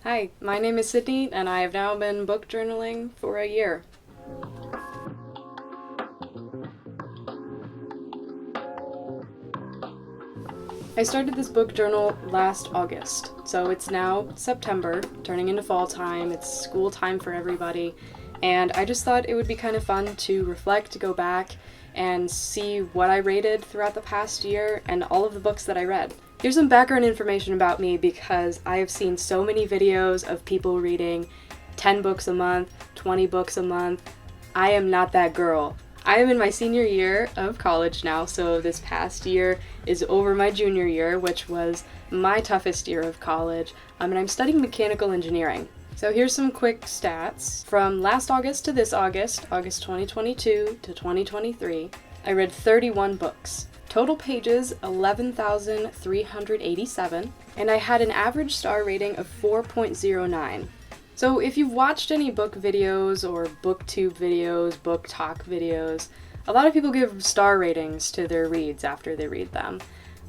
Hi, my name is Sydney, and I have now been book journaling for a year. I started this book journal last August, so it's now September, turning into fall time, it's school time for everybody, and I just thought it would be kind of fun to reflect, go back, and see what I rated throughout the past year and all of the books that I read. Here's some background information about me because I have seen so many videos of people reading 10 books a month, 20 books a month. I am not that girl. I am in my senior year of college now, so this past year is over my junior year, which was my toughest year of college, and I'm studying mechanical engineering. So here's some quick stats. From last August to this August, August 2022 to 2023, I read 31 books. Total pages 11,387, and I had an average star rating of 4.09. So if you've watched any book videos or booktube videos, book talk videos, a lot of people give star ratings to their reads after they read them.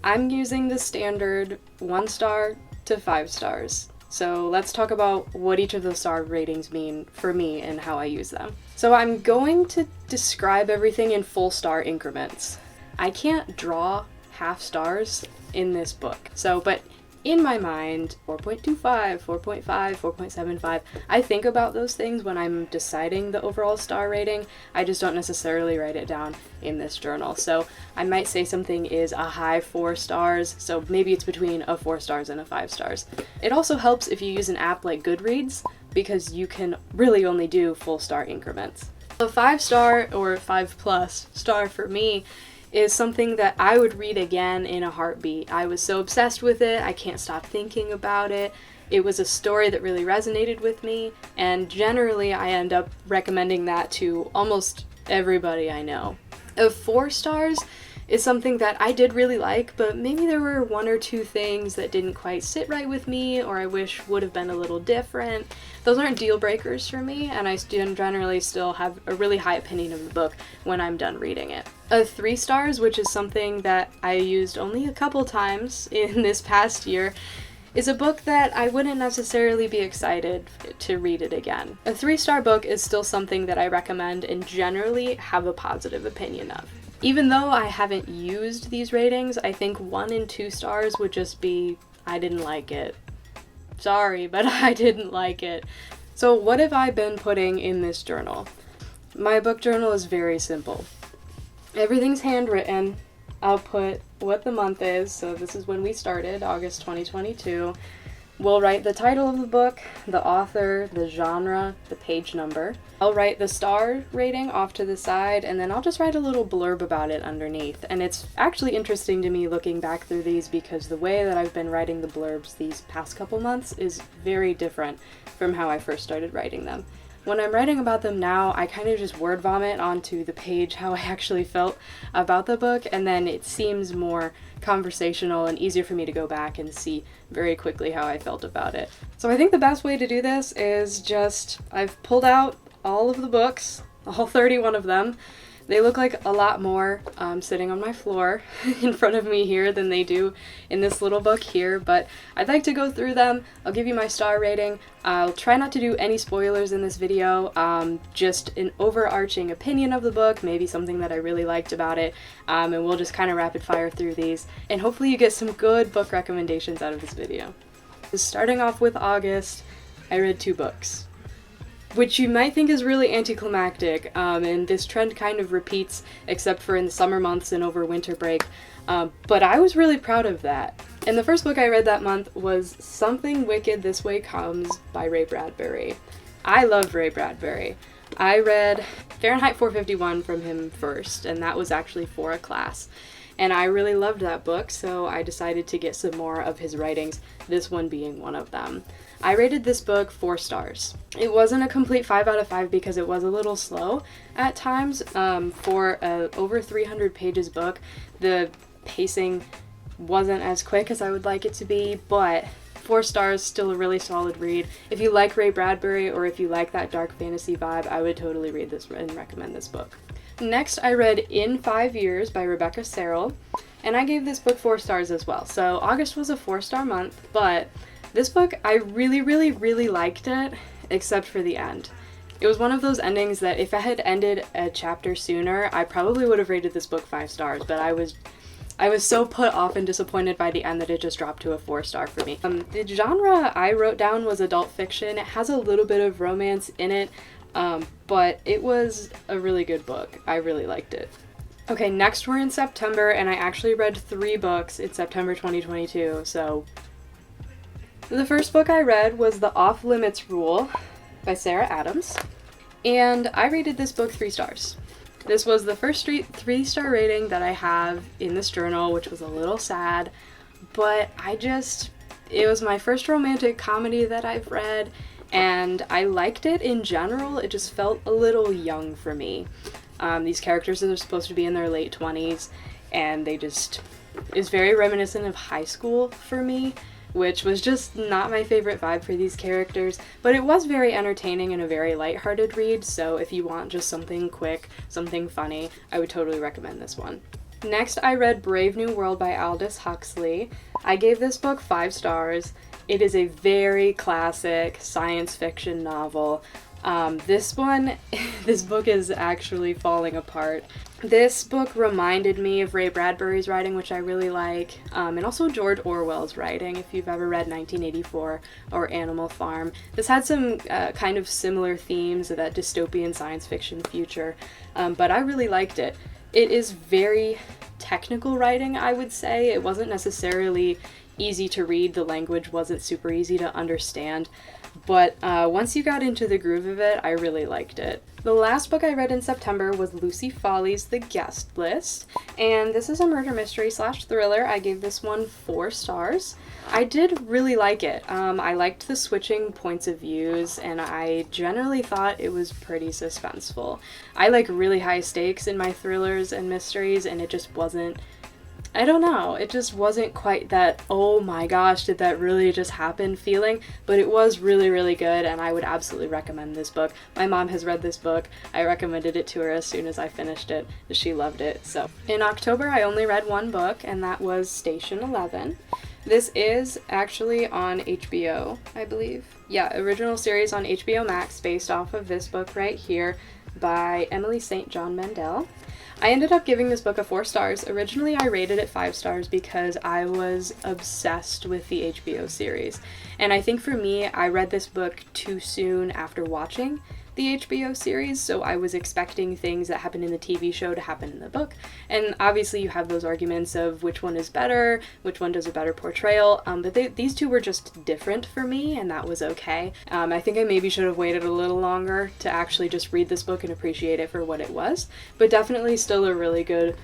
I'm using the standard 1 star to 5 stars. So let's talk about what each of those star ratings mean for me and how I use them. So I'm going to describe everything in full star increments. I can't draw half stars in this book. But in my mind, 4.25, 4.5, 4.75, I think about those things when I'm deciding the overall star rating. I just don't necessarily write it down in this journal. So I might say something is a high 4 stars, so maybe it's between a 4 stars and a 5 stars. It also helps if you use an app like Goodreads because you can really only do full star increments. A 5 star or 5 plus star for me is something that I would read again in a heartbeat. I was so obsessed with it, I can't stop thinking about it. It was a story that really resonated with me, and generally I end up recommending that to almost everybody I know. A 4 stars is something that I did really like, but maybe there were 1 or 2 things that didn't quite sit right with me, or I wish would have been a little different. Those aren't deal breakers for me, and I generally still have a really high opinion of the book when I'm done reading it. A 3 stars, which is something that I used only a couple times in this past year, is a book that I wouldn't necessarily be excited to read it again. A 3-star book is still something that I recommend and generally have a positive opinion of. Even though I haven't used these ratings, I think 1 and 2 stars would just be, I didn't like it. Sorry, but I didn't like it. So what have I been putting in this journal? My book journal is very simple. Everything's handwritten. I'll put what the month is, so this is when we started, August 2022. We'll write the title of the book, the author, the genre, the page number. I'll write the star rating off to the side, and then I'll just write a little blurb about it underneath. And it's actually interesting to me looking back through these because the way that I've been writing the blurbs these past couple months is very different from how I first started writing them. When I'm writing about them now, I kind of just word vomit onto the page how I actually felt about the book, and then it seems more conversational and easier for me to go back and see very quickly how I felt about it. So I think the best way to do this is I've pulled out all of the books, all 31 of them. They look like a lot more sitting on my floor in front of me here than they do in this little book here, but I'd like to go through them. I'll give you my star rating. I'll try not to do any spoilers in this video, just an overarching opinion of the book, maybe something that I really liked about it, and we'll just kind of rapid fire through these, and hopefully you get some good book recommendations out of this video. Starting off with August, I read 2 books, which you might think is really anticlimactic, and this trend kind of repeats except for in the summer months and over winter break, but I was really proud of that. And the first book I read that month was Something Wicked This Way Comes by Ray Bradbury. I love Ray Bradbury. I read Fahrenheit 451 from him first, and that was actually for a class. And I really loved that book, so I decided to get some more of his writings, this one being one of them. I rated this book 4 stars. It wasn't a complete 5 out of 5 because it was a little slow at times. For a over 300 pages book, the pacing wasn't as quick as I would like it to be, but 4 stars, still a really solid read. If you like Ray Bradbury or if you like that dark fantasy vibe, I would totally read this and recommend this book. Next, I read In 5 Years by Rebecca Serle, and I gave this book 4 stars as well. So August was a 4-star month, but This book, I really, really, really liked it, except for the end. It was one of those endings that if I had ended a chapter sooner, I probably would have rated this book 5 stars, but I was so put off and disappointed by the end that it just dropped to a 4-star for me. The genre I wrote down was adult fiction. It has a little bit of romance in it, but it was a really good book. I really liked it. Okay, next we're in September, and I actually read 3 books in September 2022, so... The first book I read was The Off Limits Rule by Sarah Adams, and I rated this book 3 stars. This was the first 3-star rating that I have in this journal, which was a little sad, but it was my first romantic comedy that I've read, and I liked it in general. It just felt a little young for me. These characters are supposed to be in their late 20s, and it's very reminiscent of high school for me, which was just not my favorite vibe for these characters, but it was very entertaining and a very lighthearted read, so if you want just something quick, something funny, I would totally recommend this one. Next, I read Brave New World by Aldous Huxley. I gave this book 5 stars. It is a very classic science fiction novel. This book is actually falling apart. This book reminded me of Ray Bradbury's writing, which I really like, and also George Orwell's writing, if you've ever read 1984 or Animal Farm. This had some kind of similar themes of that dystopian science fiction future, but I really liked it. It is very technical writing, I would say. It wasn't necessarily easy to read. The language wasn't super easy to understand. But once you got into the groove of it, I really liked it. The last book I read in September was Lucy Foley's The Guest List, and this is a murder mystery / thriller. I gave this one 4 stars. I did really like it. I liked the switching points of views, and I generally thought it was pretty suspenseful. I like really high stakes in my thrillers and mysteries, and it just wasn't, I don't know, it just wasn't quite that, oh my gosh, did that really just happen feeling, but it was really, really good, and I would absolutely recommend this book. My mom has read this book. I recommended it to her as soon as I finished it. She loved it. So in October, I only read 1 book, and that was Station 11. This is actually on HBO, I believe. Yeah, original series on HBO Max based off of this book right here by Emily St. John Mandel. I ended up giving this book a 4 stars. Originally, I rated it 5 stars because I was obsessed with the HBO series. And I think for me, I read this book too soon after watching the HBO series, so I was expecting things that happened in the TV show to happen in the book. And obviously you have those arguments of which one is better, which one does a better portrayal, but these two were just different for me, and that was okay. I think I maybe should have waited a little longer to actually just read this book and appreciate it for what it was, but definitely still a really good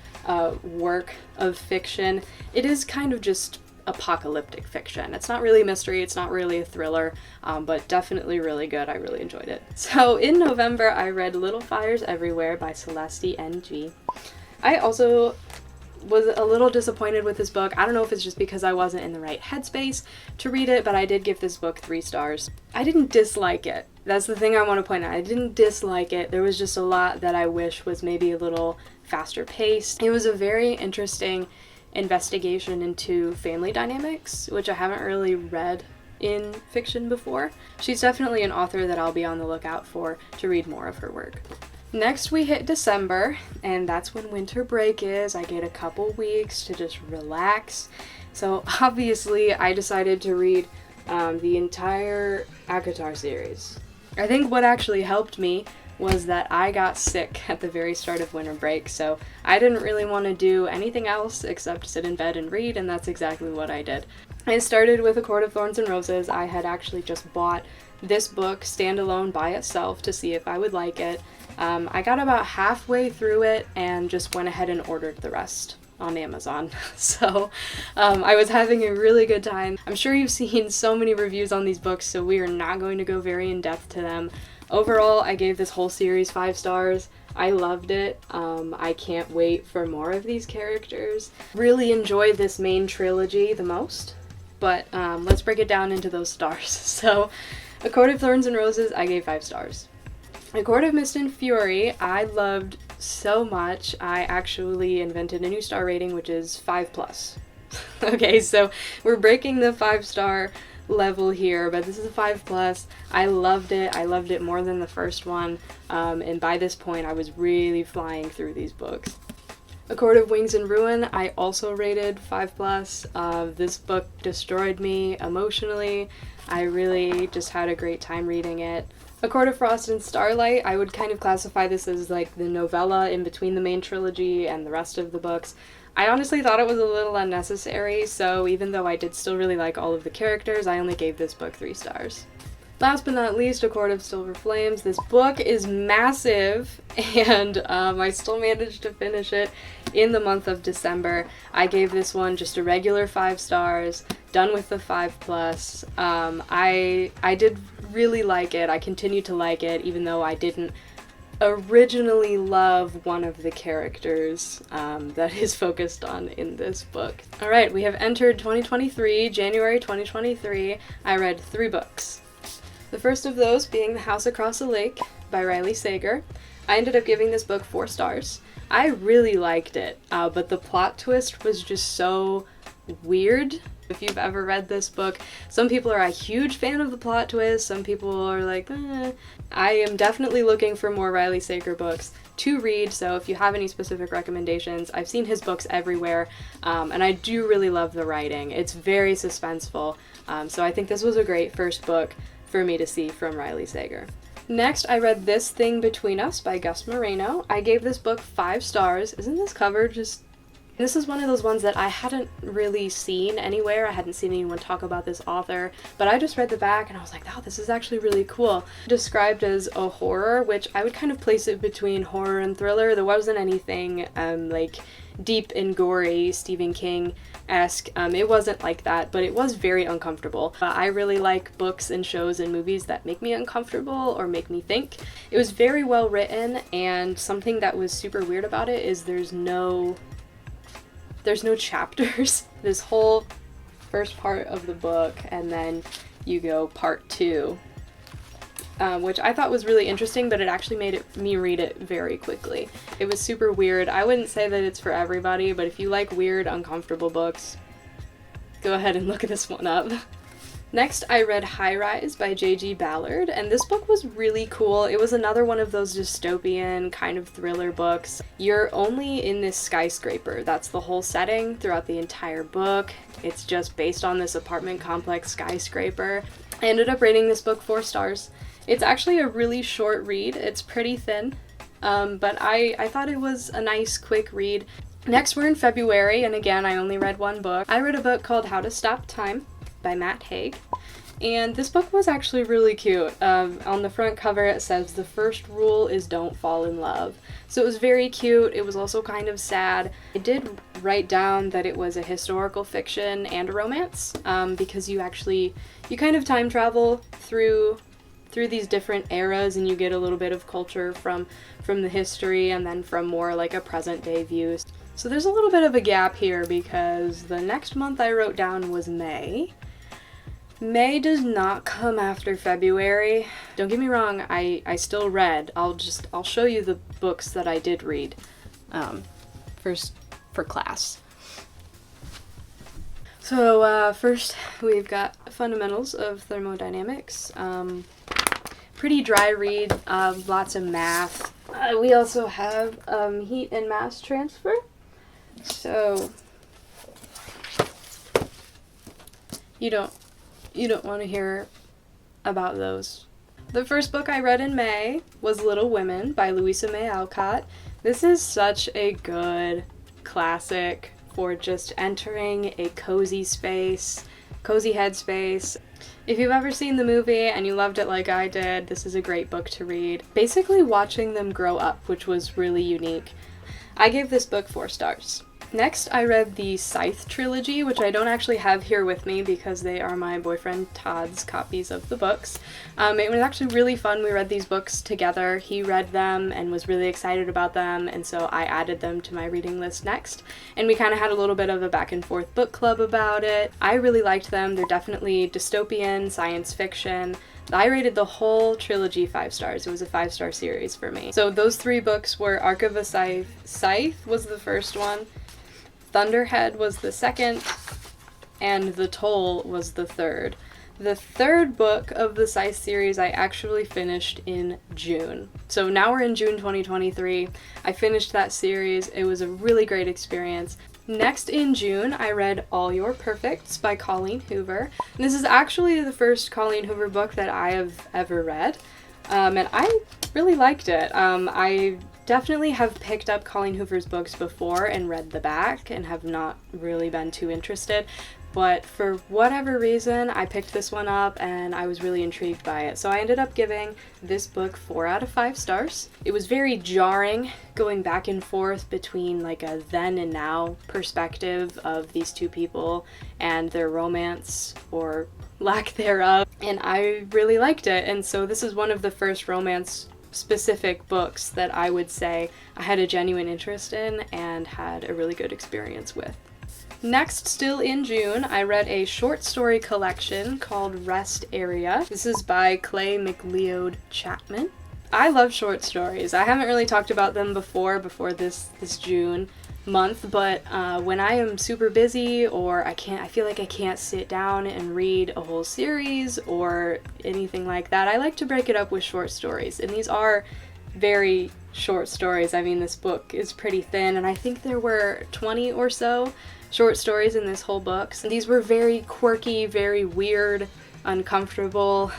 work of fiction. It is kind of just apocalyptic fiction. It's not really a mystery, it's not really a thriller, but definitely really good. I really enjoyed it. So in November, I read Little Fires Everywhere by Celeste Ng. I also was a little disappointed with this book. I don't know if it's just because I wasn't in the right headspace to read it, but I did give this book 3 stars. I didn't dislike it. That's the thing I want to point out. I didn't dislike it. There was just a lot that I wish was maybe a little faster paced. It was a very interesting investigation into family dynamics, which I haven't really read in fiction before. She's definitely an author that I'll be on the lookout for to read more of her work. Next we hit December, and that's when winter break is. I get a couple weeks to just relax. So obviously I decided to read the entire ACOTAR series. I think what actually helped me was that I got sick at the very start of winter break, so I didn't really want to do anything else except sit in bed and read, and that's exactly what I did. I started with A Court of Thorns and Roses. I had actually just bought this book standalone by itself to see if I would like it. I got about halfway through it and just went ahead and ordered the rest on Amazon. So I was having a really good time. I'm sure you've seen so many reviews on these books, so we are not going to go very in depth to them. Overall, I gave this whole series 5 stars. I loved it. I can't wait for more of these characters. Really enjoyed this main trilogy the most, but let's break it down into those stars. So, A Court of Thorns and Roses, I gave 5 stars. A Court of Mist and Fury, I loved so much. I actually invented a new star rating, which is 5+. Okay, so we're breaking the 5-star level here, but this is a 5+. I loved it. I loved it more than the first one, and by this point I was really flying through these books. A Court of Wings and Ruin, I also rated 5+. This book destroyed me emotionally. I really just had a great time reading it. A Court of Frost and Starlight, I would kind of classify this as like the novella in between the main trilogy and the rest of the books. I honestly thought it was a little unnecessary, so even though I did still really like all of the characters, I only gave this book 3 stars. Last but not least, A Court of Silver Flames. This book is massive, and I still managed to finish it in the month of December. I gave this one just a regular 5 stars, done with the 5+. I did really like it. I continue to like it, even though I didn't originally love one of the characters that is focused on in this book. Alright, we have entered 2023, January 2023. I read 3 books. The first of those being The House Across the Lake by Riley Sager. I ended up giving this book 4 stars. I really liked it, but the plot twist was just so weird. If you've ever read this book, some people are a huge fan of the plot twist, some people are like, eh. I am definitely looking for more Riley Sager books to read, so if you have any specific recommendations, I've seen his books everywhere, and I do really love the writing. It's very suspenseful, so I think this was a great first book for me to see from Riley Sager. Next, I read This Thing Between Us by Gus Moreno. I gave this book 5 stars. Isn't this cover just... This is one of those ones that I hadn't really seen anywhere. I hadn't seen anyone talk about this author, but I just read the back and I was like, oh, this is actually really cool. Described as a horror, which I would kind of place it between horror and thriller. There wasn't anything like deep and gory Stephen King-esque. It wasn't like that, but it was very uncomfortable. I really like books and shows and movies that make me uncomfortable or make me think. It was very well written, and something that was super weird about it is there's no chapters. This whole first part of the book, and then you go part 2, which I thought was really interesting, but it actually made me read it very quickly. It was super weird. I wouldn't say that it's for everybody, but if you like weird, uncomfortable books, go ahead and look this one up. Next, I read High Rise by J.G. Ballard, and this book was really cool. It was another one of those dystopian kind of thriller books. You're only in this skyscraper. That's the whole setting throughout the entire book. It's just based on this apartment complex skyscraper. I ended up rating this book 4 stars. It's actually a really short read. It's pretty thin, but I thought it was a nice, quick read. Next, we're in February, and again, I only read 1 book. I read a book called How to Stop Time by Matt Haig, and this book was actually really cute. On the front cover it says, "The first rule is don't fall in love." So it was very cute. It was also kind of sad. I did write down that it was a historical fiction and a romance, because you kind of time travel through these different eras, and you get a little bit of culture from the history and then from more like a present day view. So there's a little bit of a gap here because the next month I wrote down was May. May does not come after February. Don't get me wrong, I still read. I'll show you the books that I did read first for class. So first we've got Fundamentals of Thermodynamics. Pretty dry read, lots of math. We also have heat and mass transfer. So you don't want to hear about those. The first book I read in May was Little Women by Louisa May Alcott. This is such a good classic for just entering a cozy space, cozy headspace. If you've ever seen the movie and you loved it like I did, this is a great book to read. Basically watching them grow up, which was really unique. I gave this book 4 stars. Next, I read the Scythe trilogy, which I don't actually have here with me because they are my boyfriend Todd's copies of the books. It was actually really fun. We read these books together. He read them and was really excited about them, and so I added them to my reading list next. And we kind of had a little bit of a back and forth book club about it. I really liked them. They're definitely dystopian, science fiction. I rated the whole trilogy 5 stars. It was a 5-star series for me. So those 3 books were Arc of a Scythe. Scythe was the first one. Thunderhead was the second, and The Toll was the third. The third book of the Scythe series I actually finished in June. So now we're in June 2023. I finished that series. It was a really great experience. Next in June, I read All Your Perfects by Colleen Hoover. And this is actually the first Colleen Hoover book that I have ever read. And I really liked it. I definitely have picked up Colleen Hoover's books before and read the back and have not really been too interested. But for whatever reason, I picked this one up and I was really intrigued by it. So I ended up giving this book 4 out of 5 stars. It was very jarring going back and forth between like a then and now perspective of these two people and their romance or lack thereof. And I really liked it. And so this is one of the first romance specific books that I would say I had a genuine interest in and had a really good experience with. Next, still in June, I read a short story collection called Rest Area. This is by Clay McLeod Chapman. I love short stories. I haven't really talked about them before this June month, but when I am super busy or I feel like I can't sit down and read a whole series or anything like that, I like to break it up with short stories. And these are very short stories. I mean, this book is pretty thin, and I think there were 20 or so short stories in this whole book. So these were very quirky, very weird, uncomfortable.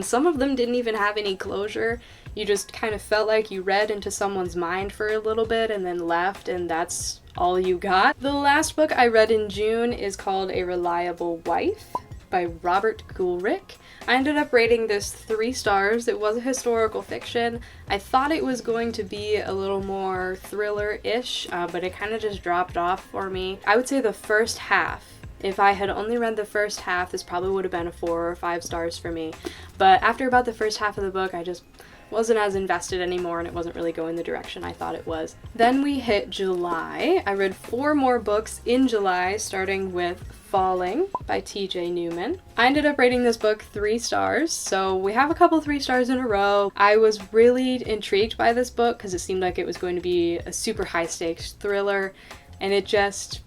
Some of them didn't even have any closure. You just kind of felt like you read into someone's mind for a little bit and then left, and that's all you got. The last book I read in June is called A Reliable Wife by Robert Goulrick. I ended up rating this 3 stars. It was a historical fiction. I thought it was going to be a little more thriller-ish, but it kind of just dropped off for me. I would say the first half, if I had only read the first half, this probably would have been a 4 or 5 stars for me. But after about the first half of the book, I just wasn't as invested anymore and it wasn't really going the direction I thought it was. Then we hit July. I read 4 more books in July, starting with Falling by T.J. Newman. I ended up rating this book 3 stars, so we have a couple 3 stars in a row. I was really intrigued by this book because it seemed like it was going to be a super high stakes thriller, and it just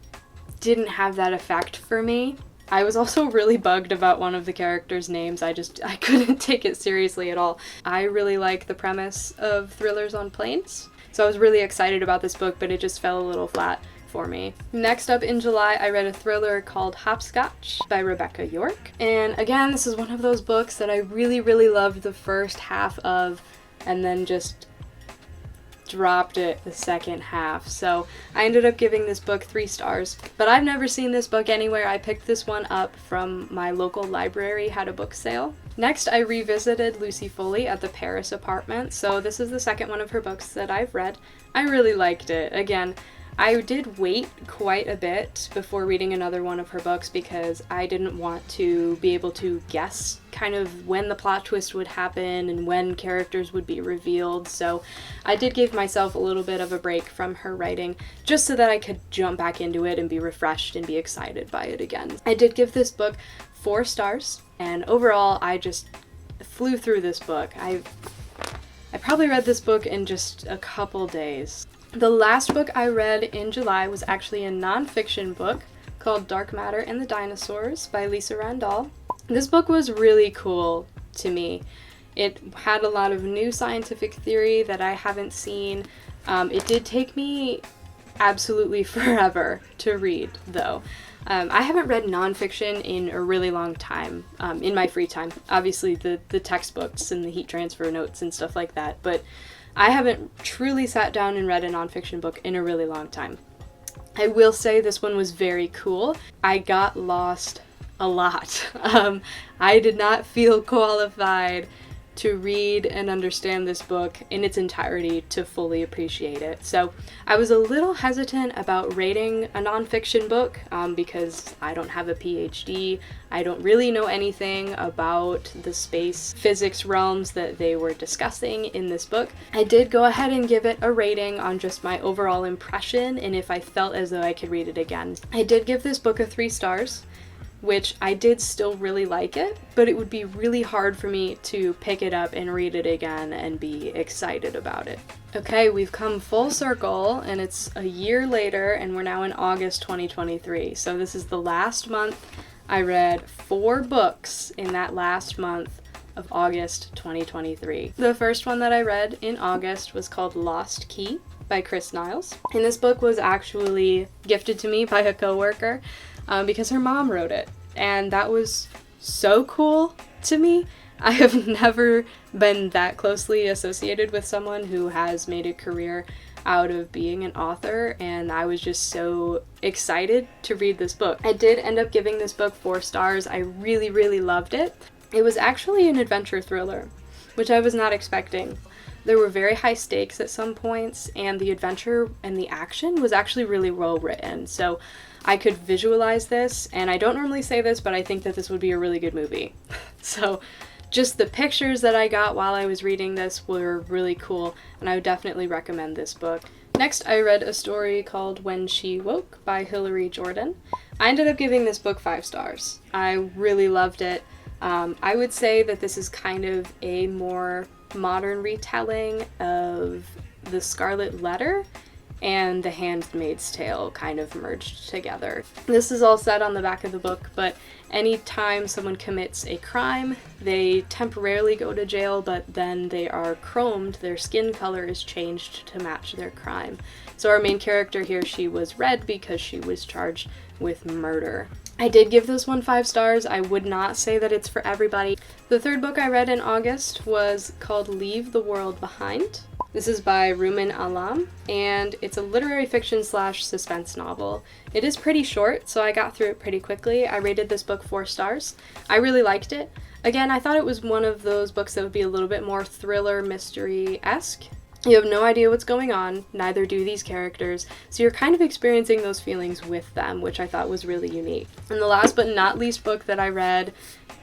didn't have that effect for me. I was also really bugged about one of the characters' names. I couldn't take it seriously at all. I really like the premise of thrillers on planes, so I was really excited about this book, but it just fell a little flat for me. Next up in July, I read a thriller called Hopscotch by Rebecca York. And again, this is one of those books that I really, really loved the first half of and then just dropped it the second half. So I ended up giving this book 3 stars, but I've never seen this book anywhere. I picked this one up from my local library, had a book sale. Next, I revisited Lucy Foley at the Paris apartment. So this is the second one of her books that I've read. I really liked it. Again, I did wait quite a bit before reading another one of her books because I didn't want to be able to guess kind of when the plot twist would happen and when characters would be revealed. So I did give myself a little bit of a break from her writing just so that I could jump back into it and be refreshed and be excited by it again. I did give this book 4 stars, and overall I just flew through this book. I probably read this book in just a couple days. The last book I read in July was actually a nonfiction book called Dark Matter and the Dinosaurs by Lisa Randall. This book was really cool to me. It had a lot of new scientific theory that I haven't seen. It did take me absolutely forever to read, though. I haven't read nonfiction in a really long time, in my free time. Obviously the textbooks and the heat transfer notes and stuff like that, but I haven't truly sat down and read a nonfiction book in a really long time. I will say this one was very cool. I got lost a lot. I did not feel qualified to read and understand this book in its entirety to fully appreciate it. So I was a little hesitant about rating a nonfiction book because I don't have a PhD. I don't really know anything about the space physics realms that they were discussing in this book. I did go ahead and give it a rating on just my overall impression and if I felt as though I could read it again. I did give this book a 3 stars, which I did still really like it, but it would be really hard for me to pick it up and read it again and be excited about it. Okay, we've come full circle, and it's a year later, and we're now in August 2023. So this is the last month I read 4 books in that last month of August 2023. The first one that I read in August was called Lost Key by Chris Niles. And this book was actually gifted to me by a coworker because her mom wrote it. And that was so cool to me. I have never been that closely associated with someone who has made a career out of being an author, and I was just so excited to read this book. I did end up giving this book 4 stars. I really, really loved it. It was actually an adventure thriller, which I was not expecting. There were very high stakes at some points, and the adventure and the action was actually really well written. So I could visualize this, and I don't normally say this, but I think that this would be a really good movie. So just the pictures that I got while I was reading this were really cool, and I would definitely recommend this book. Next, I read a story called When She Woke by Hilary Jordan. I ended up giving this book 5 stars. I really loved it. I would say that this is kind of a more modern retelling of The Scarlet Letter and The Handmaid's Tale kind of merged together. This is all said on the back of the book, but anytime someone commits a crime, they temporarily go to jail, but then they are chromed, their skin color is changed to match their crime. So our main character here, she was red because she was charged with murder. I did give this one 5 stars. I would not say that it's for everybody. The third book I read in August was called Leave the World Behind. This is by Rumaan Alam, and it's a literary fiction / suspense novel. It is pretty short, so I got through it pretty quickly. I rated this book 4 stars. I really liked it. Again, I thought it was one of those books that would be a little bit more thriller mystery-esque. You have no idea what's going on, neither do these characters, so you're kind of experiencing those feelings with them, which I thought was really unique. And the last but not least book that I read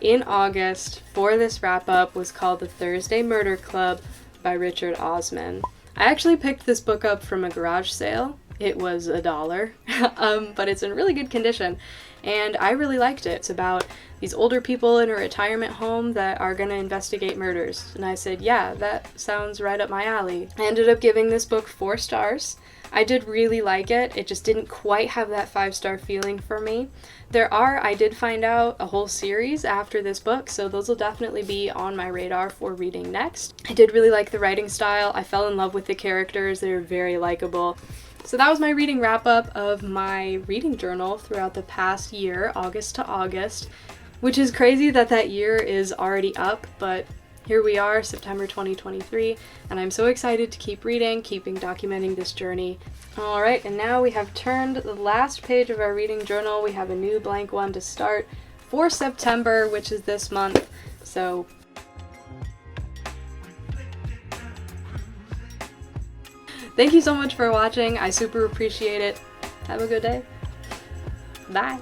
in August for this wrap-up was called The Thursday Murder Club by Richard Osman. I actually picked this book up from a garage sale. It was $1, but it's in really good condition, and I really liked it. It's about these older people in a retirement home that are going to investigate murders, and I said, yeah, that sounds right up my alley. I ended up giving this book 4 stars. I did really like it. It just didn't quite have that 5-star feeling for me. I did find out, a whole series after this book, so those will definitely be on my radar for reading next. I did really like the writing style. I fell in love with the characters. They were very likable. So that was my reading wrap-up of my reading journal throughout the past year, August to August, which is crazy that that year is already up, but here we are, September 2023, and I'm so excited to keep reading, documenting this journey. Alright, and now we have turned the last page of our reading journal. We have a new blank one to start for September, which is this month, so thank you so much for watching. I super appreciate it. Have a good day. Bye.